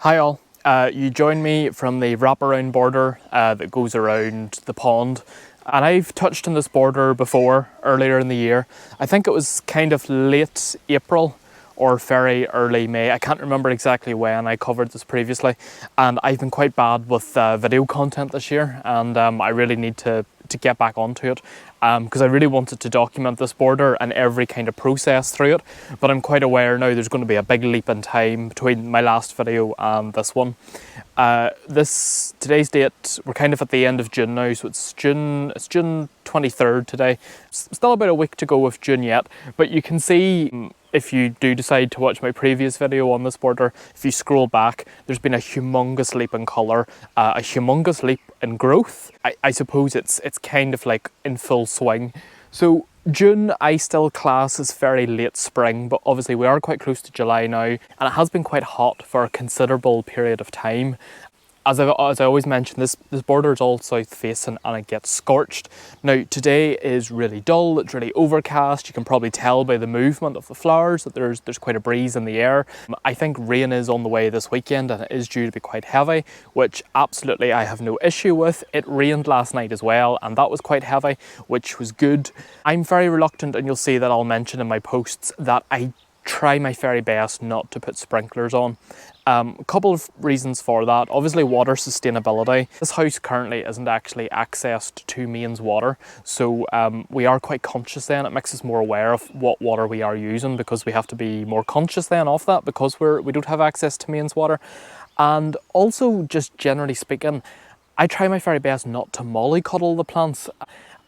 Hi all, you join me from the wraparound border that goes around the pond, and I've touched on this border before earlier in the year. I think it was kind of late April or very early May. I can't remember exactly when I covered this previously, and I've been quite bad with video content this year, and I really need to get back onto it because I really wanted to document this border and every kind of process through it, but I'm quite aware now there's going to be a big leap in time between my last video and this one. Today's date, we're kind of at the end of June now, so it's June 23rd today. Still about a week to go with June yet, but you can see, if you do decide to watch my previous video on this border, if you scroll back, there's been a humongous leap in colour, a humongous leap in growth. I suppose it's kind of like in full swing. So June I still class as very late spring, but obviously we are quite close to July now, and it has been quite hot for a considerable period of time. As I always mention, this border is all south facing and it gets scorched. Now today is really dull, it's really overcast. You can probably tell by the movement of the flowers that there's quite a breeze in the air. I think rain is on the way this weekend and it is due to be quite heavy, which absolutely I have no issue with. It rained last night as well and that was quite heavy, which was good. I'm very reluctant, and you'll see that I'll mention in my posts that I try my very best not to put sprinklers on. A couple of reasons for that. Obviously water sustainability. This house currently isn't actually accessed to mains water, so we are quite conscious then. It makes us more aware of what water we are using, because we have to be more conscious then of that because we don't have access to mains water. And also, just generally speaking, I try my very best not to mollycoddle the plants.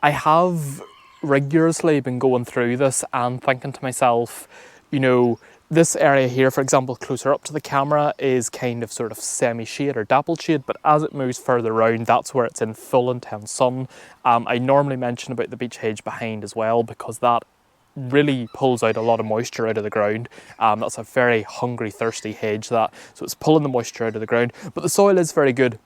I have rigorously been going through this and thinking to myself, you know, this area here, for example, closer up to the camera is kind of sort of semi-shade or dappled shade, but as it moves further around, that's where it's in full intense sun. I normally mention about the beech hedge behind as well, because that really pulls out a lot of moisture out of the ground. That's a very hungry, thirsty hedge, that, so it's pulling the moisture out of the ground, but the soil is very good.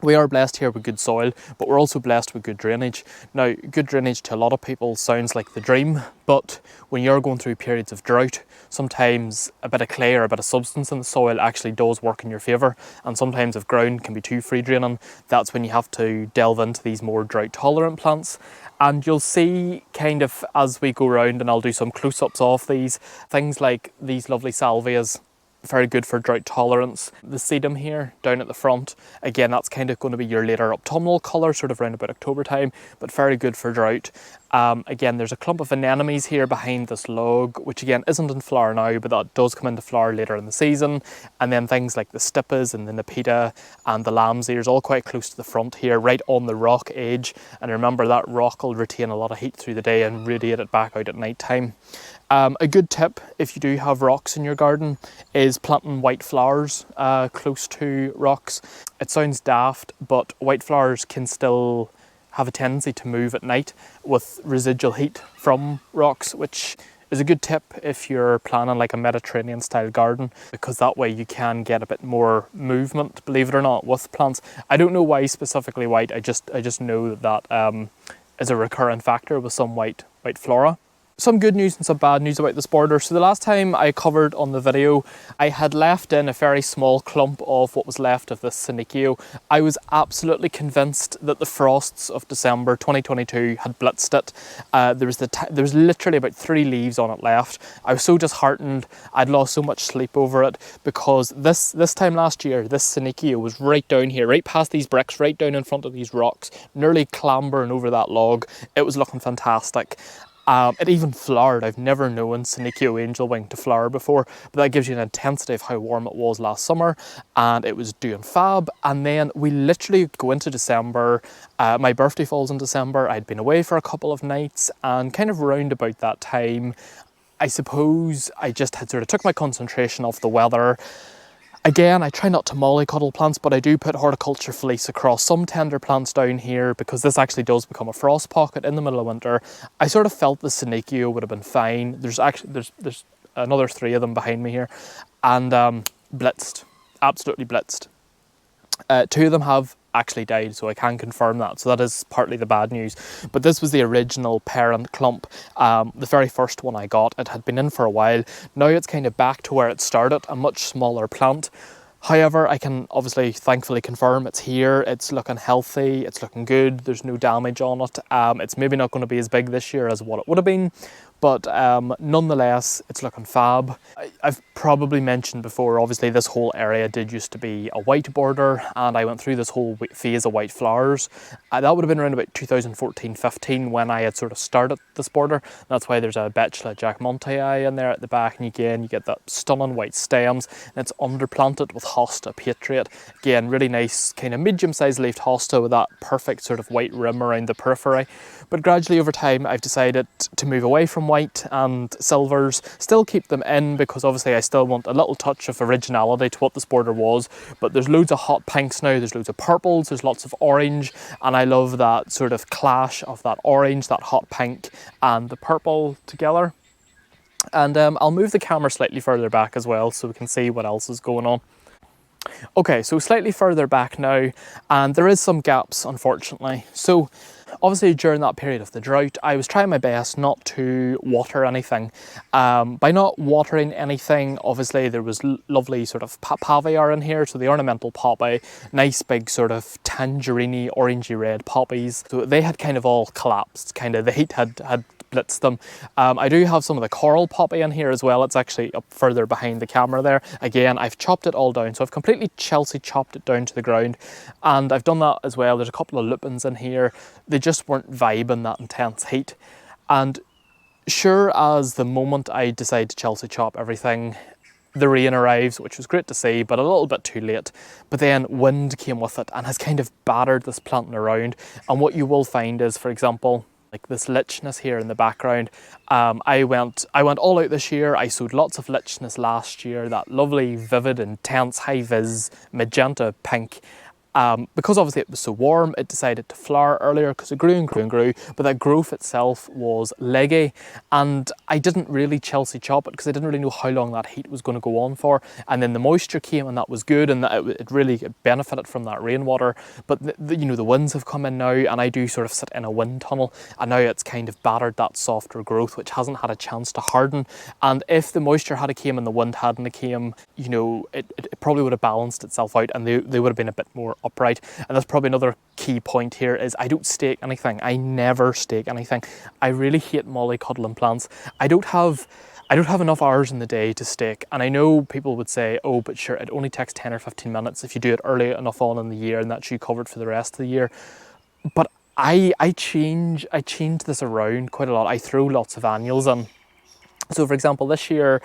We are blessed here with good soil, but we're also blessed with good drainage. Now, good drainage to a lot of people sounds like the dream, but when you're going through periods of drought, sometimes a bit of clay or a bit of substance in the soil actually does work in your favour. And sometimes if ground can be too free draining, that's when you have to delve into these more drought tolerant plants. And you'll see kind of as we go around, and I'll do some close-ups of these, things like these lovely salvias, very good for drought tolerance. The sedum here down at the front, again, that's kind of going to be your later autumnal colour, sort of around about October time, but very good for drought. Again, there's a clump of anemones here behind this log, which again isn't in flower now, but that does come into flower later in the season. And then things like the stippas and the nepeta and the lamb's ears, all quite close to the front here, right on the rock edge. And remember, that rock will retain a lot of heat through the day and radiate it back out at night time. A good tip, if you do have rocks in your garden, is planting white flowers close to rocks. It sounds daft, but white flowers can still have a tendency to move at night with residual heat from rocks, which is a good tip if you're planning like a Mediterranean style garden, because that way you can get a bit more movement, believe it or not, with plants. I don't know why specifically white, I just know that is a recurrent factor with some white flora. Some good news and some bad news about this border. So the last time I covered on the video, I had left in a very small clump of what was left of this Senecio. I was absolutely convinced that the frosts of December 2022 had blitzed it. There was literally about 3 leaves on it left. I was so disheartened. I'd lost so much sleep over it, because this time last year, this Senecio was right down here, right past these bricks, right down in front of these rocks, nearly clambering over that log. It was looking fantastic. It even flowered. I've never known Senecio angelwing to flower before, but that gives you an intensity of how warm it was last summer, and it was doing fab. And then we literally go into December. My birthday falls in December. I'd been away for a couple of nights, and kind of round about that time, I suppose I just had sort of took my concentration off the weather. Again, I try not to mollycoddle plants, but I do put horticulture fleece across some tender plants down here, because this actually does become a frost pocket in the middle of winter. I sort of felt the Senecio would have been fine. There's another 3 of them behind me here, and blitzed, absolutely blitzed. 2 of them have actually died, so I can confirm that. So that is partly the bad news. But this was the original parent clump, the very first one I got. It had been in for a while. Now it's kind of back to where it started, a much smaller plant. However, I can obviously thankfully confirm it's here, it's looking healthy, it's looking good, there's no damage on it. It's maybe not going to be as big this year as what it would have been, but nonetheless, it's looking fab. I've probably mentioned before, obviously this whole area did used to be a white border, and I went through this whole phase of white flowers. That would have been around about 2014-15 when I had sort of started this border. That's why there's a Betula Jackmontii in there at the back, and again you get that stunning white stems, and it's underplanted with Hosta Patriot. Again, really nice kind of medium-sized leafed hosta with that perfect sort of white rim around the periphery. But gradually over time I've decided to move away from white and silvers, still keep them in because obviously I still want a little touch of originality to what this border was, but there's loads of hot pinks now, there's loads of purples, there's lots of orange, and I love that sort of clash of that orange, that hot pink and the purple together. And I'll move the camera slightly further back as well so we can see what else is going on. Okay, so slightly further back now, and there is some gaps unfortunately. So obviously during that period of the drought, I was trying my best not to water anything. By not watering anything, obviously there was lovely sort of papaver in here, so the ornamental poppy, nice big sort of tangerine orangey red poppies. So they had kind of all collapsed, kind of the heat had blitzed them. I do have some of the coral poppy in here as well. It's actually up further behind the camera there. Again, I've chopped it all down, so I've completely Chelsea chopped it down to the ground, and I've done that as well. There's a couple of lupins in here. They just weren't vibing that intense heat, and sure as the moment I decide to Chelsea chop everything, the rain arrives, which was great to see, but a little bit too late. But then wind came with it and has kind of battered this planting around. And what you will find is, for example, like this lichness here in the background. I went all out this year. I sowed lots of lichness last year, that lovely, vivid, intense, high-vis magenta pink. Because obviously it was so warm, it decided to flower earlier because it grew and grew and grew, but that growth itself was leggy, and I didn't really Chelsea chop it because I didn't really know how long that heat was going to go on for. And then the moisture came and that was good, and it really benefited from that rainwater. But you know, the winds have come in now, and I do sort of sit in a wind tunnel, and now it's kind of battered that softer growth which hasn't had a chance to harden. And if the moisture had came and the wind hadn't came, you know, it probably would have balanced itself out, and they would have been a bit more upright. And that's probably another key point here is I don't stake anything. I never stake anything. I really hate mollycoddling plants. I don't have enough hours in the day to stake. And I know people would say, oh, but sure, it only takes 10 or 15 minutes if you do it early enough on in the year, and that's you covered for the rest of the year. But I change this around quite a lot. I throw lots of annuals in. So for example, this year,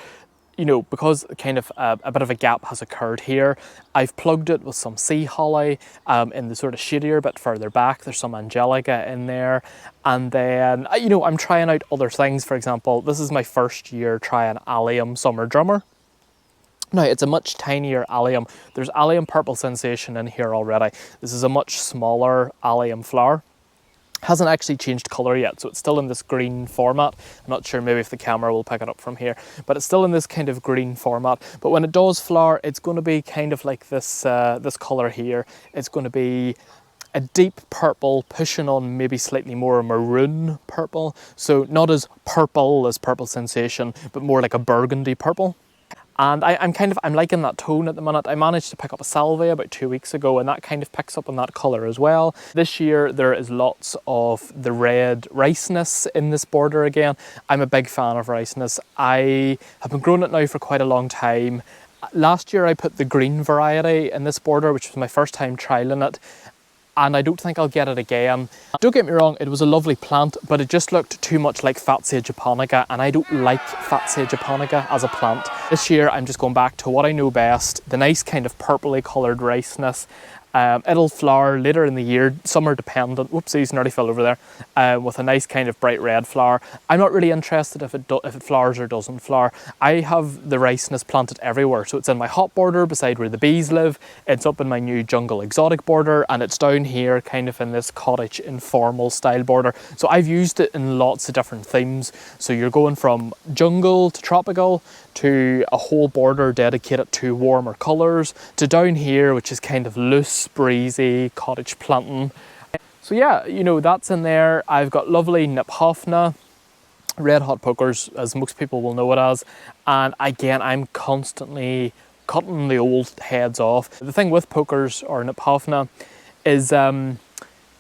you know, because kind of a bit of a gap has occurred here, I've plugged it with some sea holly in the sort of shadier bit further back. There's some angelica in there. And then, you know, I'm trying out other things. For example, this is my first year trying allium summer drummer. Now, it's a much tinier allium. There's allium purple sensation in here already. This is a much smaller allium flower. Hasn't actually changed colour yet, so it's still in this green format. I'm not sure maybe if the camera will pick it up from here, but it's still in this kind of green format. But when it does flower, it's going to be kind of like this this colour here. It's going to be a deep purple pushing on maybe slightly more maroon purple. So not as purple as Purple Sensation, but more like a burgundy purple. And I'm liking that tone at the minute. I managed to pick up a salvia about 2 weeks ago, and that kind of picks up on that colour as well. This year there is lots of the red riceness in this border again. I'm a big fan of riceness. I have been growing it now for quite a long time. Last year I put the green variety in this border, which was my first time trialling it, and I don't think I'll get it again. Don't get me wrong, it was a lovely plant, but it just looked too much like Fatsia japonica, and I don't like Fatsia japonica as a plant. This year I'm just going back to what I know best, the nice kind of purpley coloured riceness. It'll flower later in the year, summer dependent. Whoopsies, nearly fell over there. With a nice kind of bright red flower. I'm not really interested if it flowers or doesn't flower. I have the riceness planted everywhere. So it's in my hot border beside where the bees live. It's up in my new jungle exotic border, and it's down here kind of in this cottage informal style border. So I've used it in lots of different themes. So you're going from jungle to tropical, to a whole border dedicated to warmer colours, to down here, which is kind of loose, breezy cottage planting. So yeah, you know, that's in there. I've got lovely Niphofna, red hot pokers, as most people will know it as. And again, I'm constantly cutting the old heads off. The thing with pokers or Niphophna is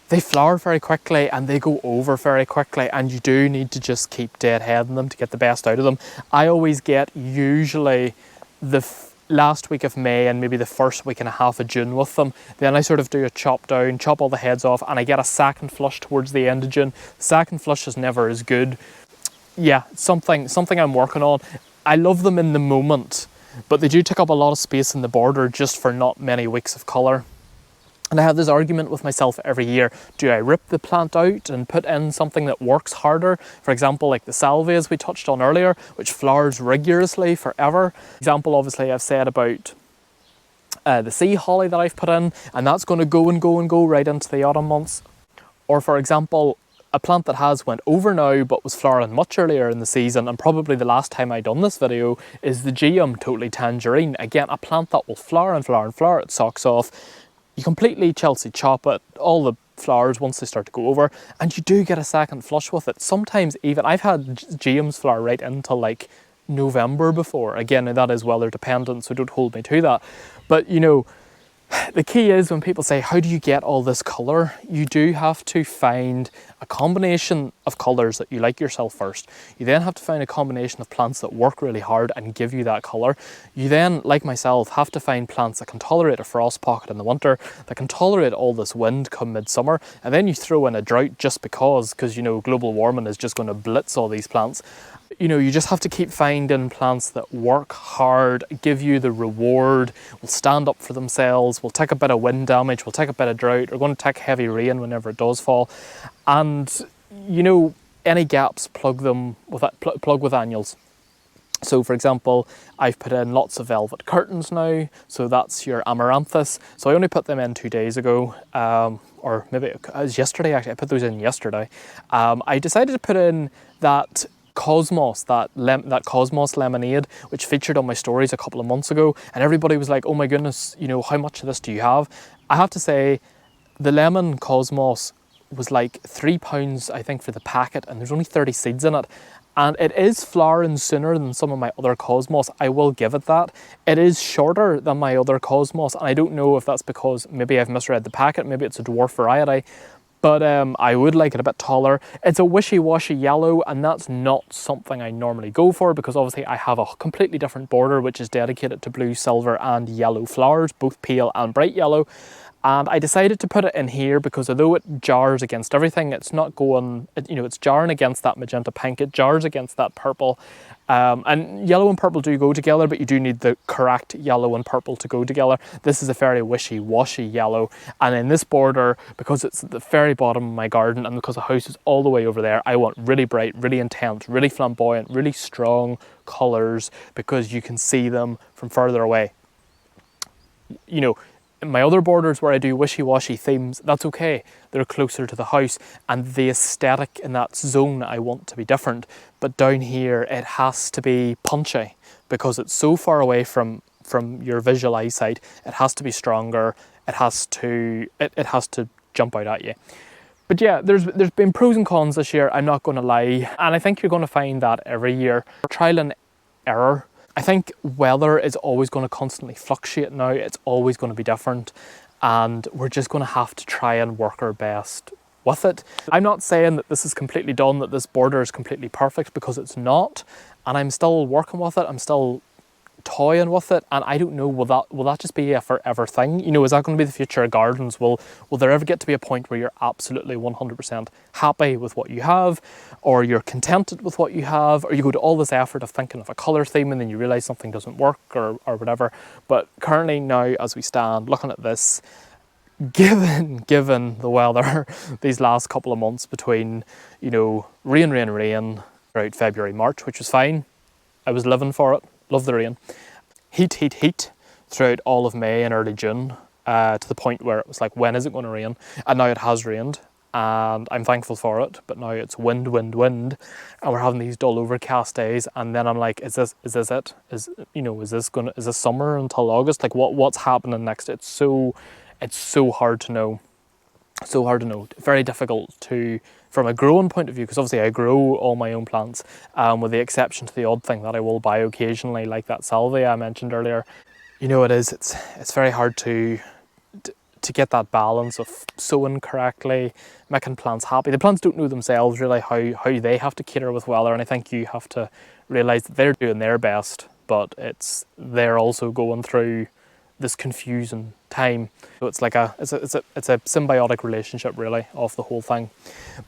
they flower very quickly and they go over very quickly, and you do need to just keep deadheading them to get the best out of them. I always get usually the last week of May and maybe the first week and a half of June with them. Then I sort of do a chop down, chop all the heads off, and I get a second flush towards the end of June. Second flush is never as good. Yeah, something I'm working on. I love them in the moment, but they do take up a lot of space in the border just for not many weeks of colour. And I have this argument with myself every year. Do I rip the plant out and put in something that works harder? For example, like the salvias we touched on earlier, which flowers rigorously forever. Example, obviously, I've said about the sea holly that I've put in, and that's going to go and go and go right into the autumn months. Or for example, a plant that has went over now but was flowering much earlier in the season, and probably the last time I done this video, is the Geum Totally Tangerine. Again, a plant that will flower and flower and flower its socks off. You completely Chelsea chop it, all the flowers once they start to go over, and you do get a second flush with it. Sometimes even, I've had Geums flower right until like November before. Again, that is weather dependent, so don't hold me to that. But you know, the key is when people say, how do you get all this colour? You do have to find a combination of colours that you like yourself first. You then have to find a combination of plants that work really hard and give you that colour. You then, like myself, have to find plants that can tolerate a frost pocket in the winter, that can tolerate all this wind come midsummer, and then you throw in a drought just because you know, global warming is just going to blitz all these plants. You know, you just have to keep finding plants that work hard, give you the reward, will stand up for themselves, will take a bit of wind damage, will take a bit of drought, are going to take heavy rain whenever it does fall. And, you know, any gaps, plug with annuals. So for example, I've put in lots of velvet curtains now, so that's your amaranthus. So I only put them in 2 days ago, or maybe it was yesterday actually, I put those in yesterday. I decided to put in that Cosmos, that Cosmos lemonade, which featured on my stories a couple of months ago, and everybody was like, oh my goodness, you know, how much of this do you have? I have to say, the lemon Cosmos was like £3 I think for the packet, and there's only 30 seeds in it, and it is flowering sooner than some of my other Cosmos. I will give it that. It is shorter than my other Cosmos, and I don't know if that's because maybe I've misread the packet, maybe it's a dwarf variety. But I would like it a bit taller. It's a wishy-washy yellow, and that's not something I normally go for because obviously I have a completely different border which is dedicated to blue, silver and yellow flowers, both pale and bright yellow. And I decided to put it in here because although it jars against everything, it's not going, you know, it's jarring against that magenta pink, it jars against that purple. And yellow and purple do go together, but you do need the correct yellow and purple to go together. This is a very wishy-washy yellow, and in this border, because it's at the very bottom of my garden and because the house is all the way over there, I want really bright, really intense, really flamboyant, really strong colours because you can see them from further away. You know, in my other borders where I do wishy-washy themes, that's okay. They're closer to the house, and the aesthetic in that zone I want to be different. But down here, it has to be punchy because it's so far away from your visual eyesight. It has to be stronger. It has to jump out at you. But yeah, there's been pros and cons this year, I'm not going to lie. And I think you're going to find that every year. Trial and error. I think weather is always going to constantly fluctuate now. It's always going to be different, and we're just going to have to try and work our best with it. I'm not saying that this is completely done, that this border is completely perfect, because it's not, and I'm still working with it. I'm still toying with it, and I don't know, will that just be a forever thing? You know, is that going to be the future of gardens? Will there ever get to be a point where you're absolutely 100% happy with what you have, or you're contented with what you have, or you go to all this effort of thinking of a colour theme and then you realise something doesn't work or whatever? But currently now, as we stand looking at this, given the weather these last couple of months between, you know, rain throughout February, March, which was fine. I was living for it. Love the rain. Heat throughout all of May and early June, to the point where it was like, when is it going to rain? And now it has rained, and I'm thankful for it. But now it's wind, and we're having these dull overcast days. And then I'm like, is this it? Is this summer until August? Like, what's happening next? It's so hard to know. So hard to know. Very difficult to, from a growing point of view, because obviously I grow all my own plants, with the exception to the odd thing that I will buy occasionally, like that salvia I mentioned earlier. You know, it's very hard to get that balance of sowing correctly, making plants happy. The plants don't know themselves really how they have to cater with weather, and I think you have to realise that they're doing their best, but they're also going through this confusing time. So it's like it's a symbiotic relationship really of the whole thing.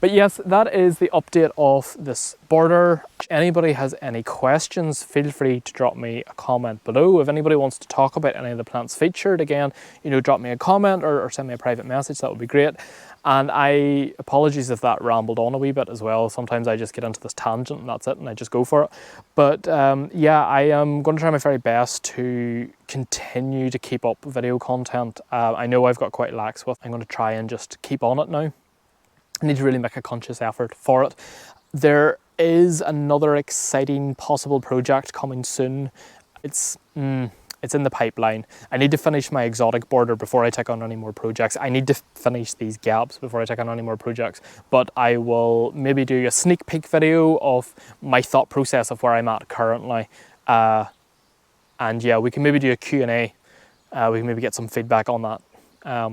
But yes, that is the update of this border. If anybody has any questions, feel free to drop me a comment below. If anybody wants to talk about any of the plants featured, again, you know, drop me a comment or send me a private message. That would be great. And apologies if that rambled on a wee bit as well. Sometimes I just get into this tangent and that's it, and I just go for it. But yeah, I am going to try my very best to continue to keep up video content. I know I've got quite lax with. I'm going to try and just keep on it now. I need to really make a conscious effort for it. There is another exciting possible project coming soon. It's in the pipeline. I need to finish my exotic border before I take on any more projects. I need to finish these gaps before I take on any more projects. But I will maybe do a sneak peek video of my thought process of where I'm at currently. And yeah, we can maybe do a Q&A. We can maybe get some feedback on that.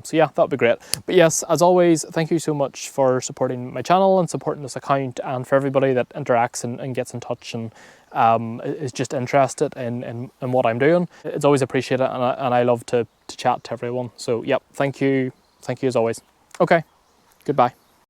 So yeah, that would be great. But yes, as always, thank you so much for supporting my channel and supporting this account, and for everybody that interacts and gets in touch and is just interested in what I'm doing. It's always appreciated, and I love to chat to everyone. So yep, thank you as always. Okay, goodbye.